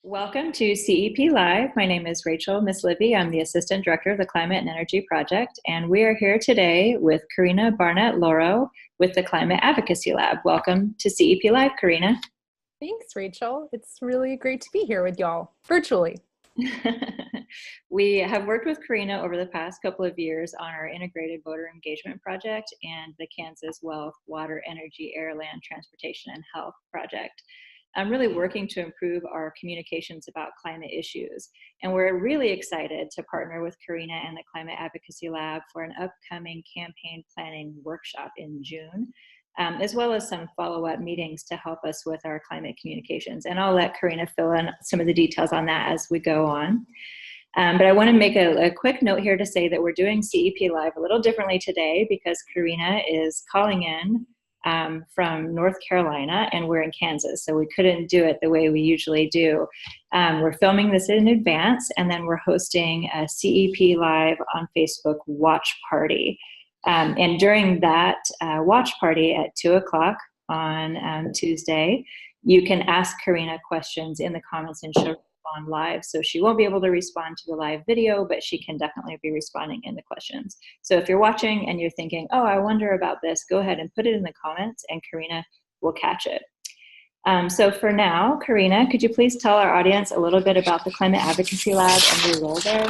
Welcome to CEP Live. My name is Rachel Miss Livy. I'm the Assistant Director of the Climate and Energy Project, and we are here today with Carina, Barnett, Loro with the Climate Advocacy Lab. Welcome to CEP Live, Carina. Thanks, Rachel. It's really great to be here with y'all, virtually. We have worked with Carina over the past couple of years on our integrated voter engagement project and the Kansas Wealth, Water, Energy, Air, Land, Transportation, and Health project. I'm really working to improve our communications about climate issues. And we're really excited to partner with Carina and the Climate Advocacy Lab for an upcoming campaign planning workshop in June, as well as some follow-up meetings to help us with our climate communications. And I'll let Carina fill in some of the details on that as we go on. But I want to make a quick note here to say that we're doing CEP Live a little differently today because Carina is calling in from North Carolina, and we're in Kansas, so we couldn't do it the way we usually do. We're filming this in advance, and then we're hosting a CEP Live on Facebook watch party. And during that watch party at 2 o'clock on Tuesday, you can ask Carina questions in the comments and she'll respond live. So she won't be able to respond to the live video, but she can definitely be responding in the questions. So if you're watching and you're thinking, oh, I wonder about this, go ahead and put it in the comments and Carina will catch it. So for now, Carina, could you please tell our audience a little bit about the Climate Advocacy Lab and your role there?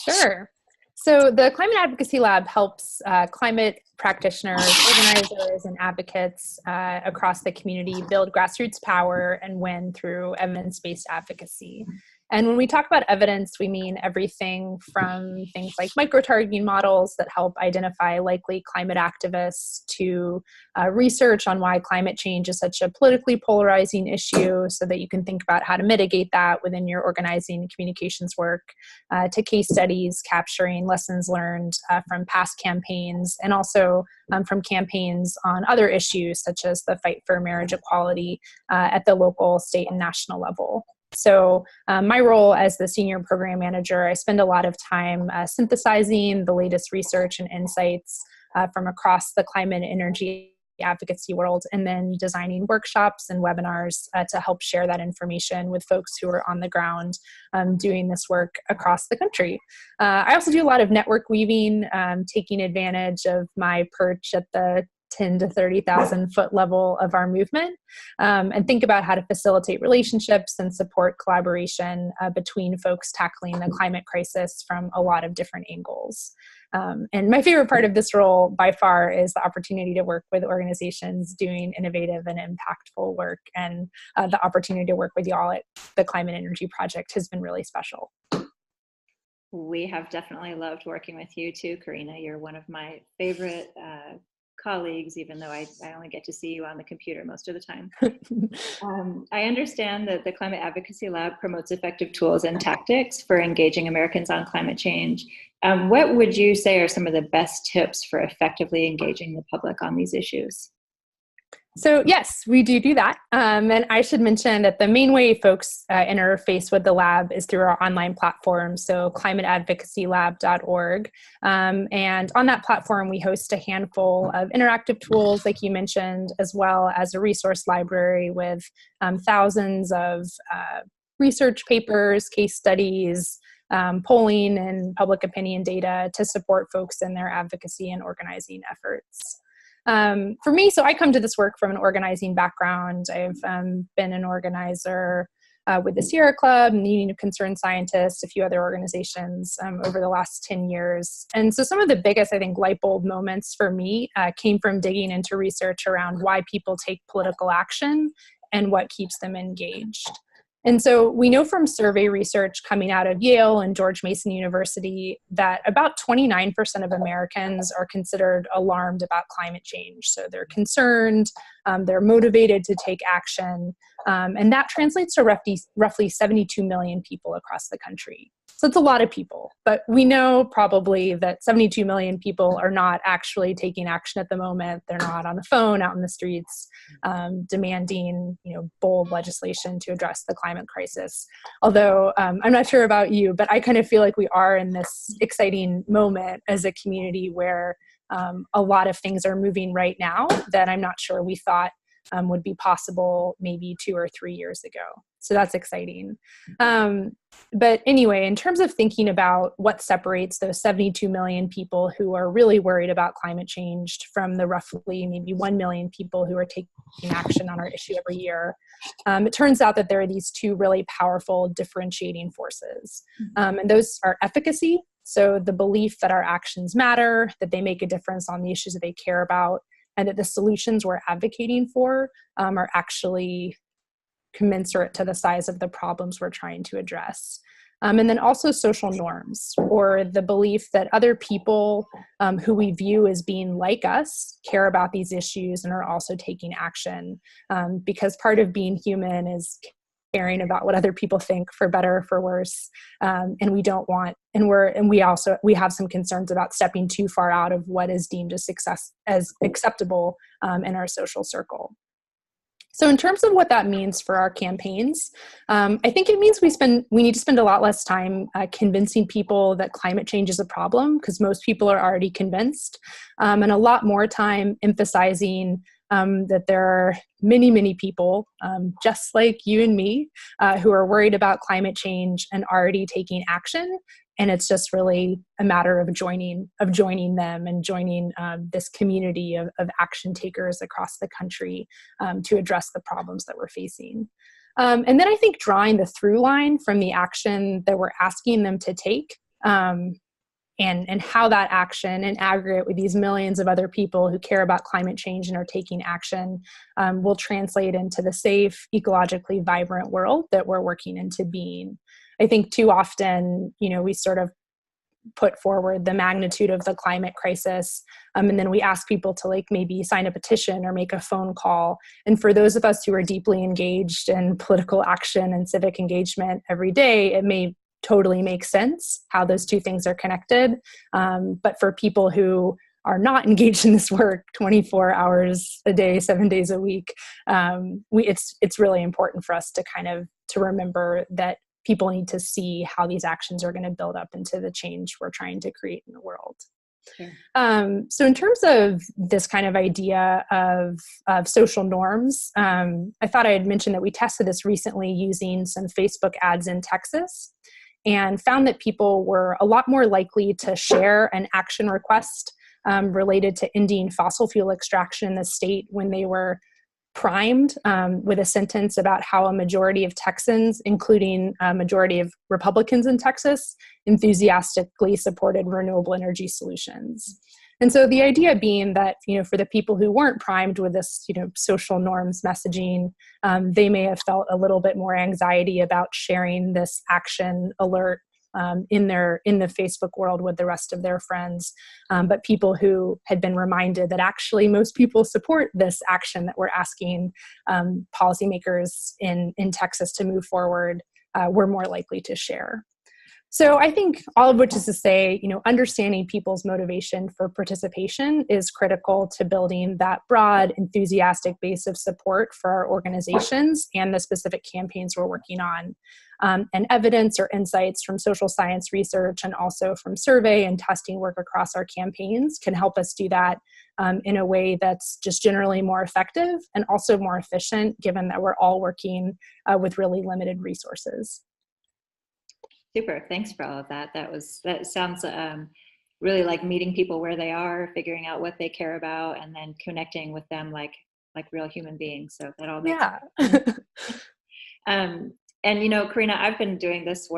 Sure. So the Climate Advocacy Lab helps climate practitioners, organizers, and advocates across the community build grassroots power and win through evidence-based advocacy. And when we talk about evidence, we mean everything from things like micro-targeting models that help identify likely climate activists to research on why climate change is such a politically polarizing issue so that you can think about how to mitigate that within your organizing and communications work, to case studies capturing lessons learned from past campaigns and also from campaigns on other issues such as the fight for marriage equality at the local, state, and national level. So my role as the senior program manager, I spend a lot of time synthesizing the latest research and insights from across the climate and energy advocacy world, and then designing workshops and webinars to help share that information with folks who are on the ground doing this work across the country. I also do a lot of network weaving, taking advantage of my perch at the 10 to 30,000 foot level of our movement, and think about how to facilitate relationships and support collaboration between folks tackling the climate crisis from a lot of different angles. And my favorite part of this role by far is the opportunity to work with organizations doing innovative and impactful work. And the opportunity to work with y'all at the Climate Energy Project has been really special. We have definitely loved working with you too, Carina. You're one of my favorite colleagues, even though I only get to see you on the computer most of the time. I understand that the Climate Advocacy Lab promotes effective tools and tactics for engaging Americans on climate change. What would you say are some of the best tips for effectively engaging the public on these issues? So yes, we do that. And I should mention that the main way folks interface with the lab is through our online platform, so climateadvocacylab.org. And on that platform, we host a handful of interactive tools, like you mentioned, as well as a resource library with thousands of research papers, case studies, polling, and public opinion data to support folks in their advocacy and organizing efforts. For me, so I come to this work from an organizing background. I've been an organizer with the Sierra Club, Meeting of Concerned Scientists, a few other organizations over the last 10 years. And so some of the biggest, I think, light bulb moments for me came from digging into research around why people take political action and what keeps them engaged. And so we know from survey research coming out of Yale and George Mason University that about 29% of Americans are considered alarmed about climate change. So they're concerned, they're motivated to take action, and that translates to roughly 72 million people across the country. So it's a lot of people, but we know probably that 72 million people are not actually taking action at the moment. They're not on the phone, out in the streets, demanding, bold legislation to address the climate crisis. Although I'm not sure about you, but I kind of feel like we are in this exciting moment as a community where a lot of things are moving right now that I'm not sure we thought would be possible maybe 2 or 3 years ago. So that's exciting. But anyway, in terms of thinking about what separates those 72 million people who are really worried about climate change from the roughly maybe 1 million people who are taking action on our issue every year, it turns out that there are these two really powerful differentiating forces. And those are efficacy, so the belief that our actions matter, that they make a difference on the issues that they care about, and that the solutions we're advocating for are actually commensurate to the size of the problems we're trying to address. And then also social norms, or the belief that other people who we view as being like us care about these issues and are also taking action. Because part of being human is caring about what other people think, for better or for worse. And we don't want, we have some concerns about stepping too far out of what is deemed as acceptable in our social circle. So in terms of what that means for our campaigns, I think it means we need to spend a lot less time convincing people that climate change is a problem, because most people are already convinced, and a lot more time emphasizing that there are many, many people, just like you and me, who are worried about climate change and already taking action. And it's just really a matter of joining them and joining this community of action takers across the country to address the problems that we're facing. And then I think drawing the through line from the action that we're asking them to take, and how that action in aggregate with these millions of other people who care about climate change and are taking action will translate into the safe, ecologically vibrant world that we're working into being. I think too often, we sort of put forward the magnitude of the climate crisis, and then we ask people to maybe sign a petition or make a phone call. And for those of us who are deeply engaged in political action and civic engagement every day, it may totally make sense how those two things are connected. But for people who are not engaged in this work 24 hours a day, 7 days a week, it's really important for us to remember that people need to see how these actions are going to build up into the change we're trying to create in the world. Sure. So in terms of this kind of idea of social norms, I thought I'd mention that we tested this recently using some Facebook ads in Texas, and found that people were a lot more likely to share an action request related to ending fossil fuel extraction in the state when they were primed with a sentence about how a majority of Texans, including a majority of Republicans in Texas, enthusiastically supported renewable energy solutions. And so the idea being that, for the people who weren't primed with this, social norms messaging, they may have felt a little bit more anxiety about sharing this action alert in the Facebook world with the rest of their friends. But people who had been reminded that actually most people support this action that we're asking policymakers in Texas to move forward were more likely to share. So I think all of which is to say, understanding people's motivation for participation is critical to building that broad, enthusiastic base of support for our organizations and the specific campaigns we're working on. And evidence or insights from social science research and also from survey and testing work across our campaigns can help us do that in a way that's just generally more effective and also more efficient, given that we're all working with really limited resources. Super, thanks for all of that. That sounds really like meeting people where they are, figuring out what they care about, and then connecting with them like real human beings. So that all makes sense. And Carina, I've been doing this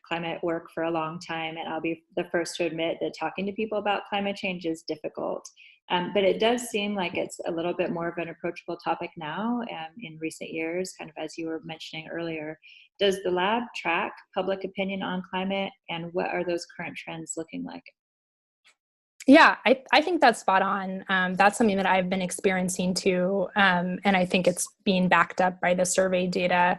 climate work, for a long time, and I'll be the first to admit that talking to people about climate change is difficult. But it does seem like it's a little bit more of an approachable topic now in recent years, kind of as you were mentioning earlier. Does the lab track public opinion on climate, and what are those current trends looking like? Yeah, I think that's spot on. That's something that I've been experiencing too. And I think it's being backed up by the survey data.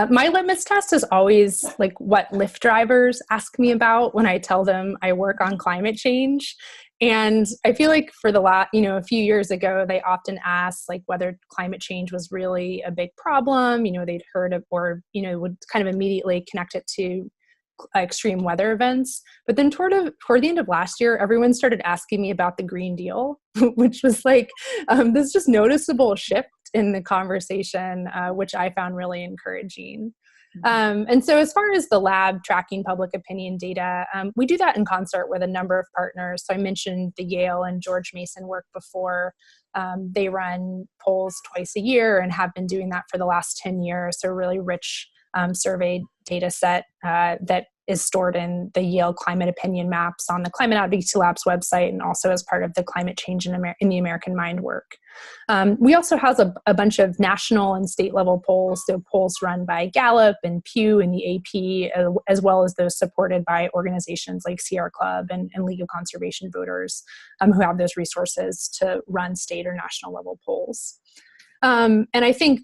My litmus test is always what Lyft drivers ask me about when I tell them I work on climate change. And I feel like for a few years ago, they often asked whether climate change was really a big problem. They'd heard of, or, would kind of immediately connect it to extreme weather events. But then toward the end of last year, everyone started asking me about the Green Deal, which was this just noticeable shift shift in the conversation, which I found really encouraging. And so as far as the lab tracking public opinion data, we do that in concert with a number of partners. So I mentioned the Yale and George Mason work before. They run polls twice a year and have been doing that for the last 10 years. So a really rich survey data set that is stored in the Yale climate opinion maps on the Climate Advocacy Lab's website, and also as part of the climate change in the American Mind work. We also have a bunch of national and state level polls, so polls run by Gallup and Pew and the AP, as well as those supported by organizations like Sierra Club and League of Conservation Voters, who have those resources to run state or national level polls. And I think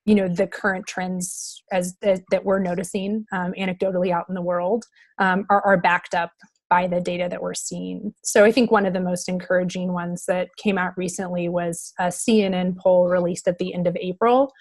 the current trends that we're noticing anecdotally out in the world are backed up by the data that we're seeing. So I think one of the most encouraging ones that came out recently was a CNN poll released at the end of April,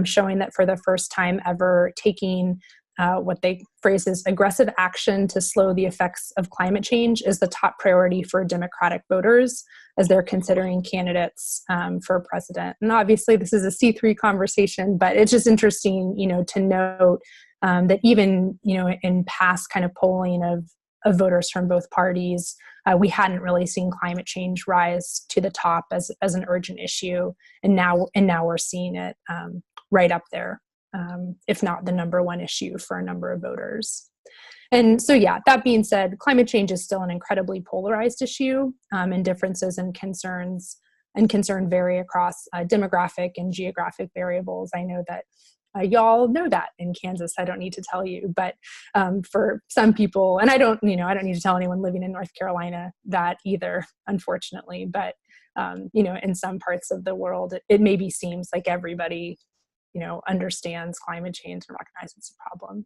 showing that for the first time ever, taking what they phrase as aggressive action to slow the effects of climate change is the top priority for Democratic voters as they're considering candidates for president. And obviously this is a C3 conversation, but it's just interesting, to note that even, in past kind of polling of voters from both parties, we hadn't really seen climate change rise to the top as an urgent issue. And now we're seeing it right up there. If not the number one issue for a number of voters. And so, that being said, climate change is still an incredibly polarized issue, and differences and concern vary across demographic and geographic variables. I know that y'all know that in Kansas. I don't need to tell you, but for some people, and I don't need to tell anyone living in North Carolina that either, unfortunately, but in some parts of the world, it maybe seems like everybody understands climate change and recognizes it's a problem.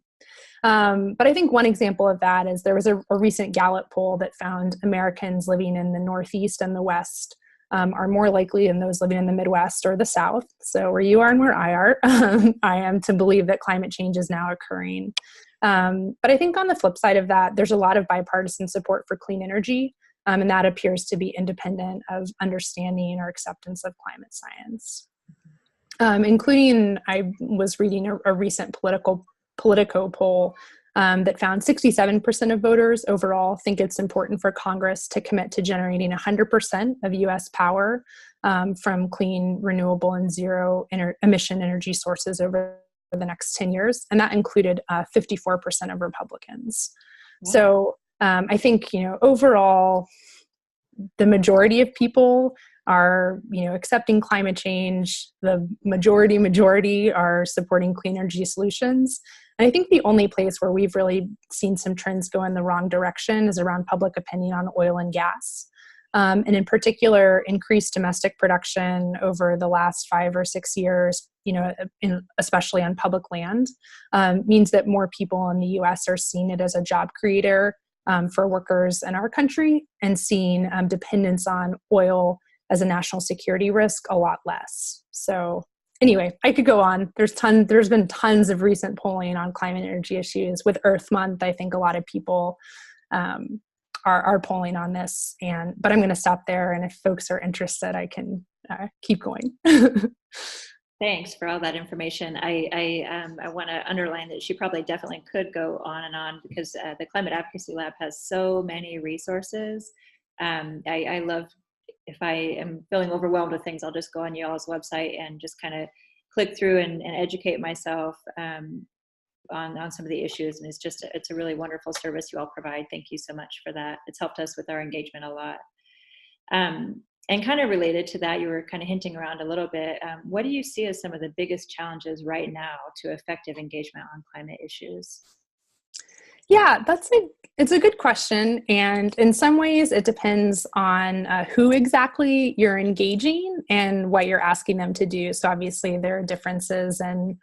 But I think one example of that is there was a recent Gallup poll that found Americans living in the Northeast and the West are more likely than those living in the Midwest or the South. So where you are and where I am to believe that climate change is now occurring. But I think on the flip side of that, there's a lot of bipartisan support for clean energy. And that appears to be independent of understanding or acceptance of climate science. Including, I was reading a recent Politico poll that found 67% of voters overall think it's important for Congress to commit to generating 100% of U.S. power from clean, renewable, and zero emission energy sources over the next 10 years. And that included 54% of Republicans. Wow. So I think, overall, the majority of people are, accepting climate change. The majority are supporting clean energy solutions. And I think the only place where we've really seen some trends go in the wrong direction is around public opinion on oil and gas. And in particular, increased domestic production over the last 5 or 6 years, especially on public land, means that more people in the US are seeing it as a job creator for workers in our country, and seeing dependence on oil as a national security risk a lot less. So anyway, I could go on. There's been tons of recent polling on climate energy issues. With Earth Month, I think a lot of people are polling on this. But I'm going to stop there. And if folks are interested, I can keep going. Thanks for all that information. I want to underline that she probably definitely could go on and on, because the Climate Advocacy Lab has so many resources. I love, if I am feeling overwhelmed with things, I'll just go on y'all's website and just kind of click through and educate myself on some of the issues. And it's a really wonderful service you all provide. Thank you so much for that. It's helped us with our engagement a lot. And kind of related to that, you were kind of hinting around a little bit. What do you see as some of the biggest challenges right now to effective engagement on climate issues? Yeah, it's a good question. And in some ways it depends on who exactly you're engaging and what you're asking them to do. So obviously there are differences in,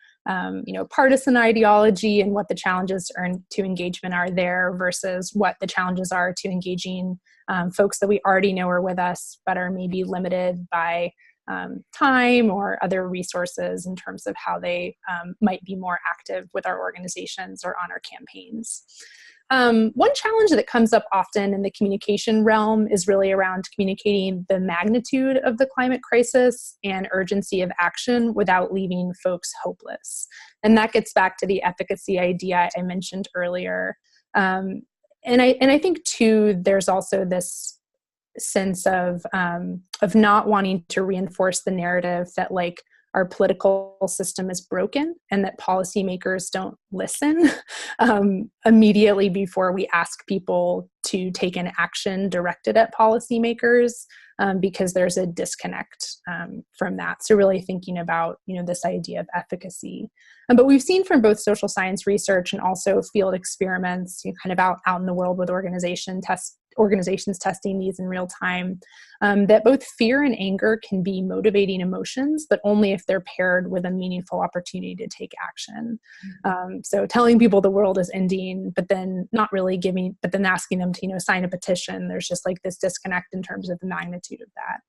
partisan ideology and what the challenges to engagement are there versus what the challenges are to engaging folks that we already know are with us, but are maybe limited by time or other resources in terms of how they might be more active with our organizations or on our campaigns. One challenge that comes up often in the communication realm is really around communicating the magnitude of the climate crisis and urgency of action without leaving folks hopeless. And that gets back to the efficacy idea I mentioned earlier. And I think too, there's also this sense of not wanting to reinforce the narrative that like our political system is broken and that policymakers don't listen immediately before we ask people to take an action directed at policymakers, because there's a disconnect from that. So really thinking about, this idea of efficacy. But we've seen from both social science research and also field experiments, kind of out in the world with organizations testing these in real time, that both fear and anger can be motivating emotions, but only if they're paired with a meaningful opportunity to take action. So telling people the world is ending, but then not really but then asking them to, sign a petition, there's just like this disconnect in terms of the magnitude of that.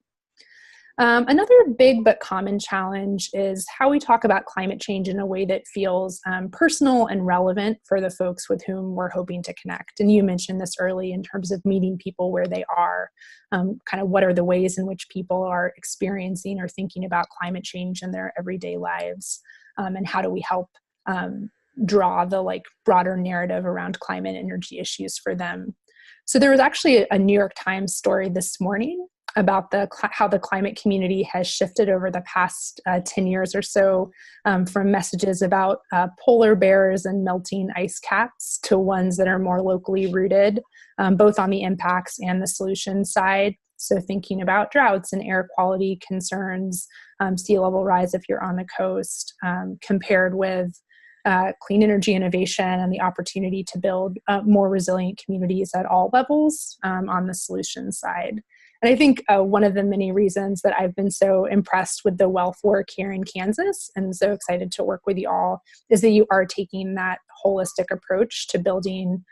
Another big but common challenge is how we talk about climate change in a way that feels personal and relevant for the folks with whom we're hoping to connect. And you mentioned this early in terms of meeting people where they are, kind of what are the ways in which people are experiencing or thinking about climate change in their everyday lives, and how do we help draw the like broader narrative around climate and energy issues for them. So there was actually a New York Times story this morning about how the climate community has shifted over the past 10 years or so, from messages about polar bears and melting ice caps to ones that are more locally rooted, both on the impacts and the solution side. So thinking about droughts and air quality concerns, sea level rise if you're on the coast, compared with clean energy innovation and the opportunity to build more resilient communities at all levels on the solution side. And I think one of the many reasons that I've been so impressed with the WELF work here in Kansas and so excited to work with you all is that you are taking that holistic approach to building,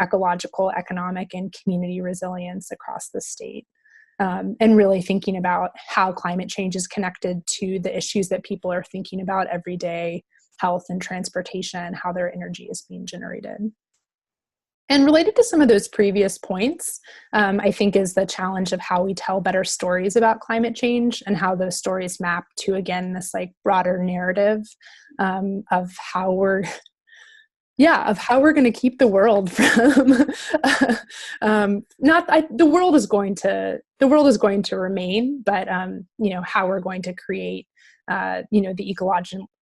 ecological, economic, and community resilience across the state. And really thinking about how climate change is connected to the issues that people are thinking about every day, health and transportation, how their energy is being generated. And related to some of those previous points, I think is the challenge of how we tell better stories about climate change and how those stories map to, again, this like broader narrative of how we're going to keep the world from the world is going to remain, but how we're going to create the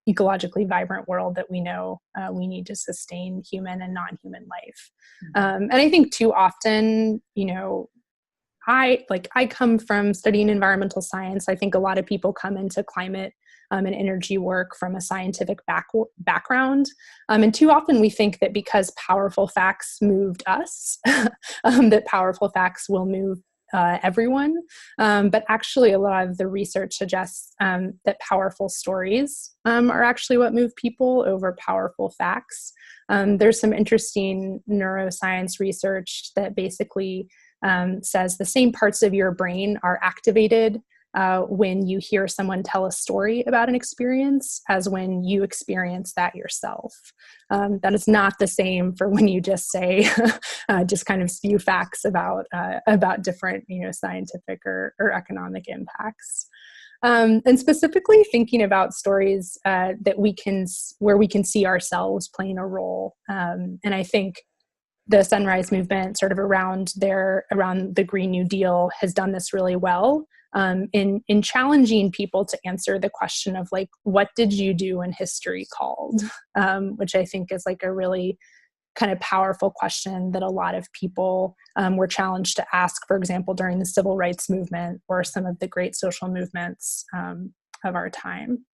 ecologically vibrant world that we know we need to sustain human and non-human life. And I think too often, I come from studying environmental science. I think a lot of people come into climate and energy work from a scientific background. And too often we think that because powerful facts moved us, that powerful facts will move everyone. But actually a lot of the research suggests that powerful stories are actually what move people over powerful facts. There's some interesting neuroscience research that basically says the same parts of your brain are activated when you hear someone tell a story about an experience as when you experience that yourself. That is not the same for when you just say, just kind of spew facts about different, scientific or economic impacts. And specifically thinking about stories where we can see ourselves playing a role. And I think the Sunrise Movement sort of around the Green New Deal has done this really well. In challenging people to answer the question of like, what did you do when history called? Which I think is like a really kind of powerful question that a lot of people were challenged to ask, for example, during the civil rights movement or some of the great social movements of our time.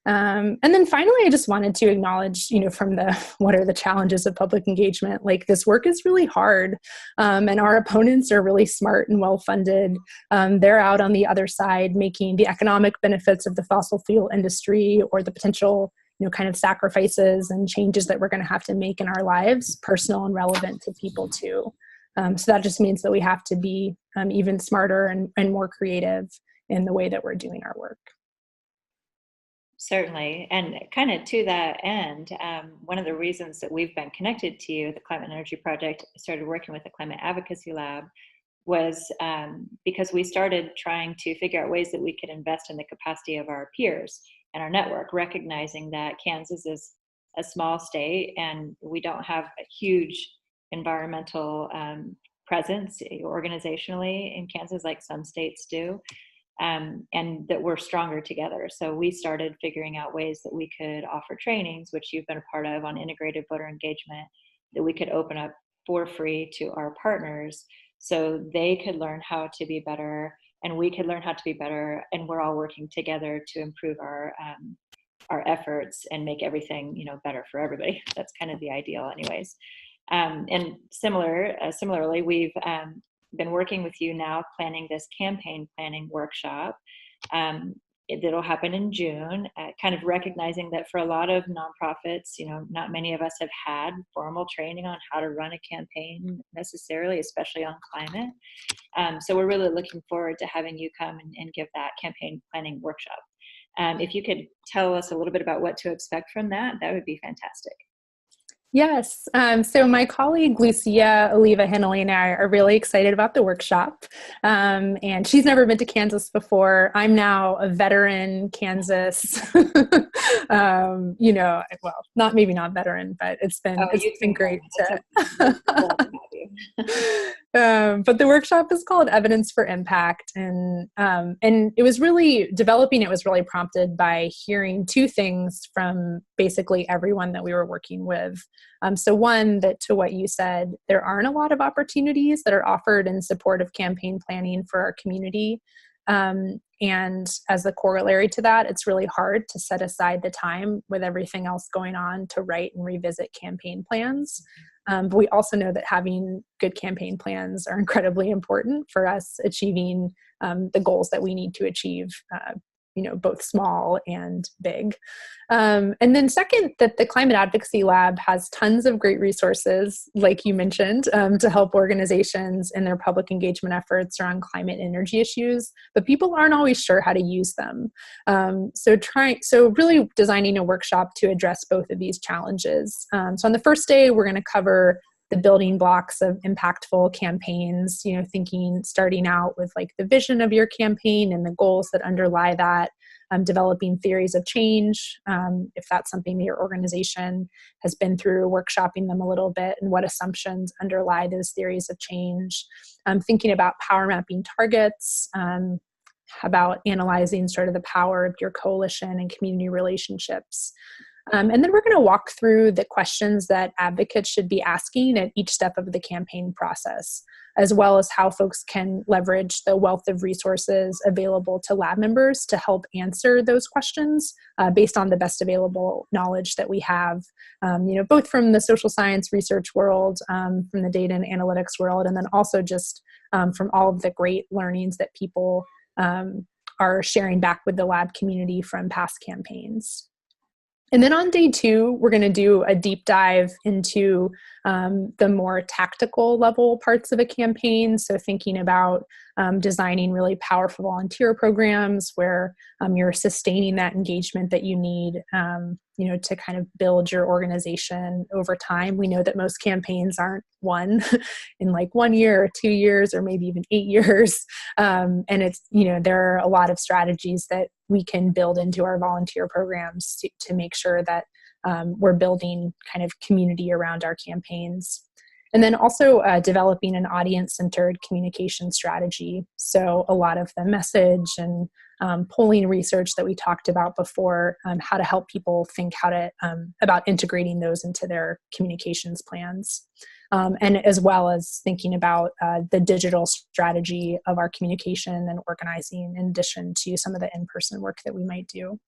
And then finally, I just wanted to acknowledge, from what are the challenges of public engagement, like this work is really hard, and our opponents are really smart and well-funded. They're out on the other side making the economic benefits of the fossil fuel industry or the potential, kind of sacrifices and changes that we're going to have to make in our lives personal and relevant to people too. So that just means that we have to be even smarter and more creative in the way that we're doing our work. Certainly. And kind of to that end, one of the reasons that we've been connected to you, the Climate and Energy Project, started working with the Climate Advocacy Lab was because we started trying to figure out ways that we could invest in the capacity of our peers and our network, recognizing that Kansas is a small state and we don't have a huge environmental presence organizationally in Kansas like some states do. And that we're stronger together. So we started figuring out ways that we could offer trainings, which you've been a part of, on integrated voter engagement, that we could open up for free to our partners so they could learn how to be better and we could learn how to be better, and we're all working together to improve our efforts and make everything, you know, better for everybody. That's kind of the ideal anyways. And similarly, we've been working with you now planning this campaign planning workshop that'll happen in June, kind of recognizing that for a lot of nonprofits, you know, not many of us have had formal training on how to run a campaign necessarily, especially on climate. So we're really looking forward to having you come and give that campaign planning workshop. If you could tell us a little bit about what to expect from that, that would be fantastic. Yes. So my colleague, Lucia Oliva Henley, and I are really excited about the workshop. And she's never been to Kansas before. I'm now a veteran Kansas, you know, well, maybe not veteran, but it's been great to, but the workshop is called Evidence for Impact. And it was really prompted by hearing two things from basically everyone that we were working with. So one, that to what you said, there aren't a lot of opportunities that are offered in support of campaign planning for our community. And as a corollary to that, it's really hard to set aside the time with everything else going on to write and revisit campaign plans. But we also know that having good campaign plans are incredibly important for us achieving the goals that we need to achieve, you know, both small and big. And then second, that the Climate Advocacy Lab has tons of great resources, like you mentioned, to help organizations in their public engagement efforts around climate and energy issues, but people aren't always sure how to use them. So really designing a workshop to address both of these challenges. So on the first day, we're going to cover the building blocks of impactful campaigns, you know, starting out with like the vision of your campaign and the goals that underlie that, developing theories of change, if that's something that your organization has been through, workshopping them a little bit, and what assumptions underlie those theories of change, thinking about power mapping targets, about analyzing sort of the power of your coalition and community relationships. And then we're going to walk through the questions that advocates should be asking at each step of the campaign process, as well as how folks can leverage the wealth of resources available to lab members to help answer those questions based on the best available knowledge that we have, you know, both from the social science research world, from the data and analytics world, and then also just from all of the great learnings that people are sharing back with the lab community from past campaigns. And then on day 2, we're going to do a deep dive into the more tactical level parts of a campaign. So thinking about designing really powerful volunteer programs where you're sustaining that engagement that you need, you know, to kind of build your organization over time. We know that most campaigns aren't won in like 1 year or 2 years or maybe even 8 years. And it's, you know, there are a lot of strategies that we can build into our volunteer programs to make sure that we're building kind of community around our campaigns. And then also developing an audience-centered communication strategy. So a lot of the message and polling research that we talked about before, how to help people think about integrating those into their communications plans. And as well as thinking about the digital strategy of our communication and organizing in addition to some of the in-person work that we might do.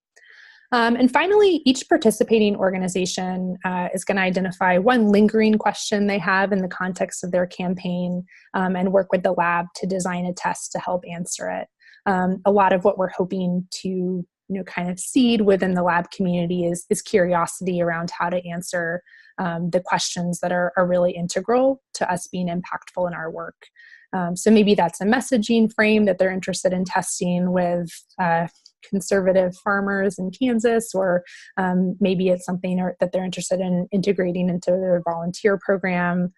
And finally, each participating organization is going to identify one lingering question they have in the context of their campaign and work with the lab to design a test to help answer it. A lot of what we're hoping to kind of seed within the lab community is curiosity around how to answer the questions that are really integral to us being impactful in our work. So maybe that's a messaging frame that they're interested in testing with conservative farmers in Kansas, or maybe it's something that they're interested in integrating into their volunteer program.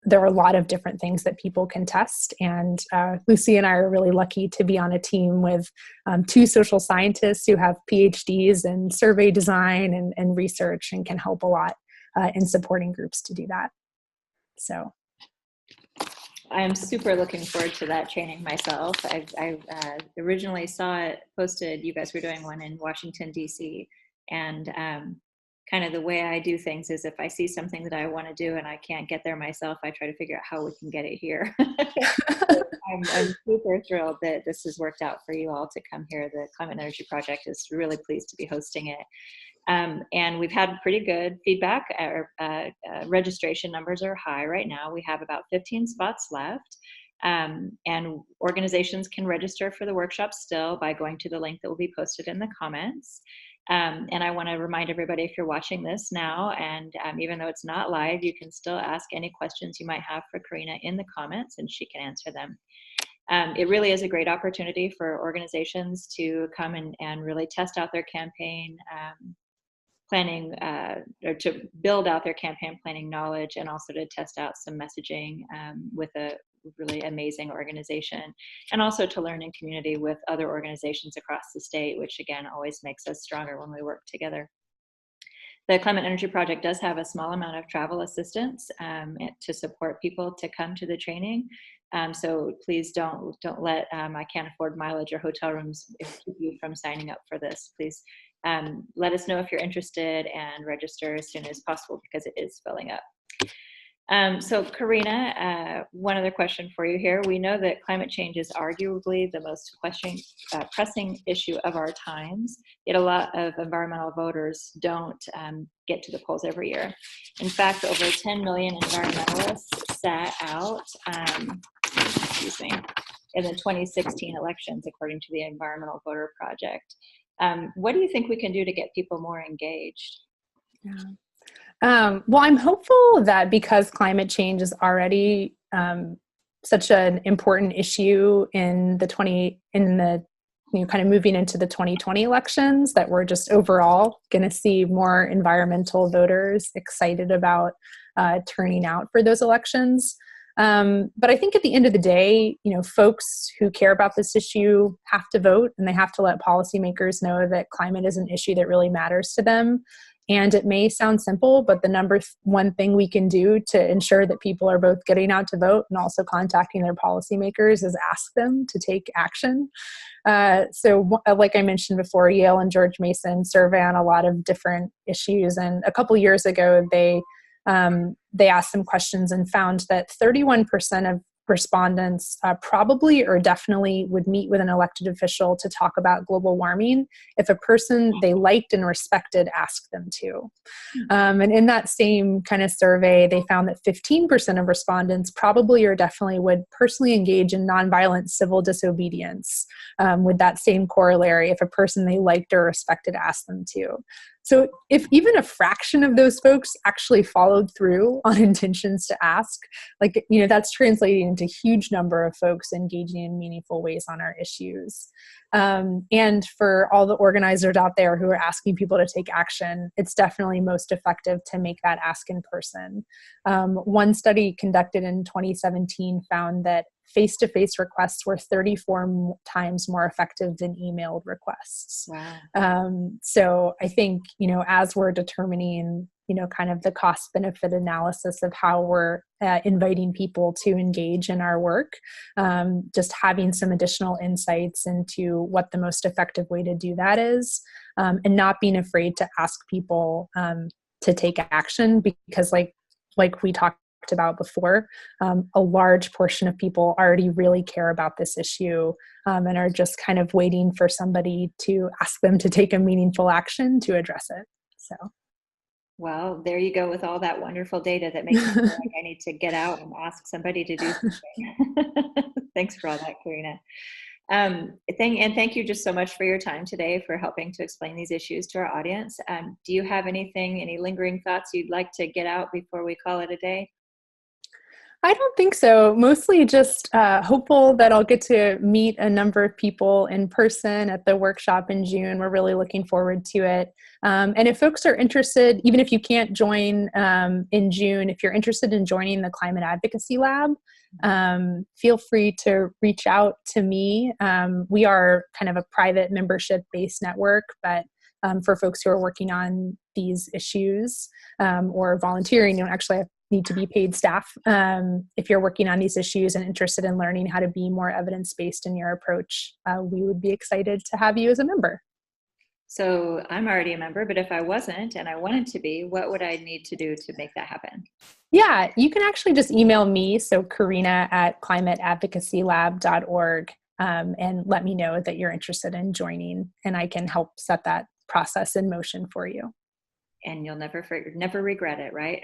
There are a lot of different things that people can test. And Lucy and I are really lucky to be on a team with two social scientists who have PhDs in survey design and research, and can help a lot in supporting groups to do that. So I'm super looking forward to that training myself. I originally saw it posted, you guys were doing one in Washington, D.C., and kind of the way I do things is if I see something that I want to do and I can't get there myself, I try to figure out how we can get it here. I'm super thrilled that this has worked out for you all to come here. The Climate Energy Project is really pleased to be hosting it. And we've had pretty good feedback. Our registration numbers are high right now. We have about 15 spots left. And organizations can register for the workshop still by going to the link that will be posted in the comments. And I want to remind everybody, if you're watching this now, and even though it's not live, you can still ask any questions you might have for Carina in the comments, and she can answer them. It really is a great opportunity for organizations to come and really test out their campaign planning, or to build out their campaign planning knowledge, and also to test out some messaging with a really amazing organization, and also to learn in community with other organizations across the state, which again always makes us stronger when we work together. The Climate Energy Project does have a small amount of travel assistance to support people to come to the training. So please don't let I can't afford mileage or hotel rooms keep you from signing up for this. Please let us know if you're interested and register as soon as possible, because it is filling up. So Carina, one other question for you here. We know that climate change is arguably the most pressing issue of our times, yet a lot of environmental voters don't get to the polls every year. In fact, over 10 million environmentalists sat out in the 2016 elections, according to the Environmental Voter Project. What do you think we can do to get people more engaged? Yeah. Well, I'm hopeful that because climate change is already such an important issue in the kind of moving into the 2020 elections, that we're just overall going to see more environmental voters excited about turning out for those elections. But I think at the end of the day, folks who care about this issue have to vote, and they have to let policymakers know that climate is an issue that really matters to them. And it may sound simple, but the number one thing we can do to ensure that people are both getting out to vote and also contacting their policymakers is ask them to take action. So like I mentioned before, Yale and George Mason survey on a lot of different issues. And a couple years ago, they asked some questions and found that 31% of respondents probably or definitely would meet with an elected official to talk about global warming if a person they liked and respected asked them to. And in that same kind of survey, they found that 15% of respondents probably or definitely would personally engage in nonviolent civil disobedience with that same corollary if a person they liked or respected asked them to. So if even a fraction of those folks actually followed through on intentions to ask, that's translating into a huge number of folks engaging in meaningful ways on our issues. And for all the organizers out there who are asking people to take action, it's definitely most effective to make that ask in person. One study conducted in 2017 found that face-to-face requests were 34 times more effective than emailed requests. Wow. So I think, as we're determining, kind of the cost-benefit analysis of how we're inviting people to engage in our work, just having some additional insights into what the most effective way to do that is, and not being afraid to ask people to take action, because like we talked about before, a large portion of people already really care about this issue and are just kind of waiting for somebody to ask them to take a meaningful action to address it. So. Well, there you go with all that wonderful data that makes me feel like I need to get out and ask somebody to do something. Thanks for all that, Carina. Thank you just so much for your time today, for helping to explain these issues to our audience. Do you have any lingering thoughts you'd like to get out before we call it a day? I don't think so. Mostly just hopeful that I'll get to meet a number of people in person at the workshop in June. We're really looking forward to it. And if folks are interested, even if you can't join in June, if you're interested in joining the Climate Advocacy Lab, feel free to reach out to me. We are kind of a private membership-based network, but for folks who are working on these issues or volunteering, you don't actually need to be paid staff. If you're working on these issues and interested in learning how to be more evidence-based in your approach, we would be excited to have you as a member. So I'm already a member, but if I wasn't and I wanted to be, what would I need to do to make that happen? Yeah, you can actually just email me, so Carina at climateadvocacylab.org, and let me know that you're interested in joining, and I can help set that process in motion for you. And you'll never regret it, right?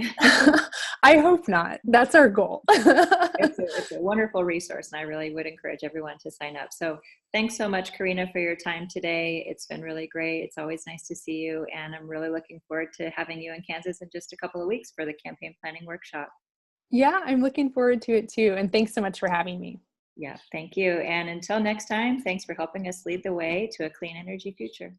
I hope not. That's our goal. It's a wonderful resource, and I really would encourage everyone to sign up. So thanks so much, Carina, for your time today. It's been really great. It's always nice to see you, and I'm really looking forward to having you in Kansas in just a couple of weeks for the campaign planning workshop. Yeah, I'm looking forward to it too. And thanks so much for having me. Yeah, thank you. And until next time, thanks for helping us lead the way to a clean energy future.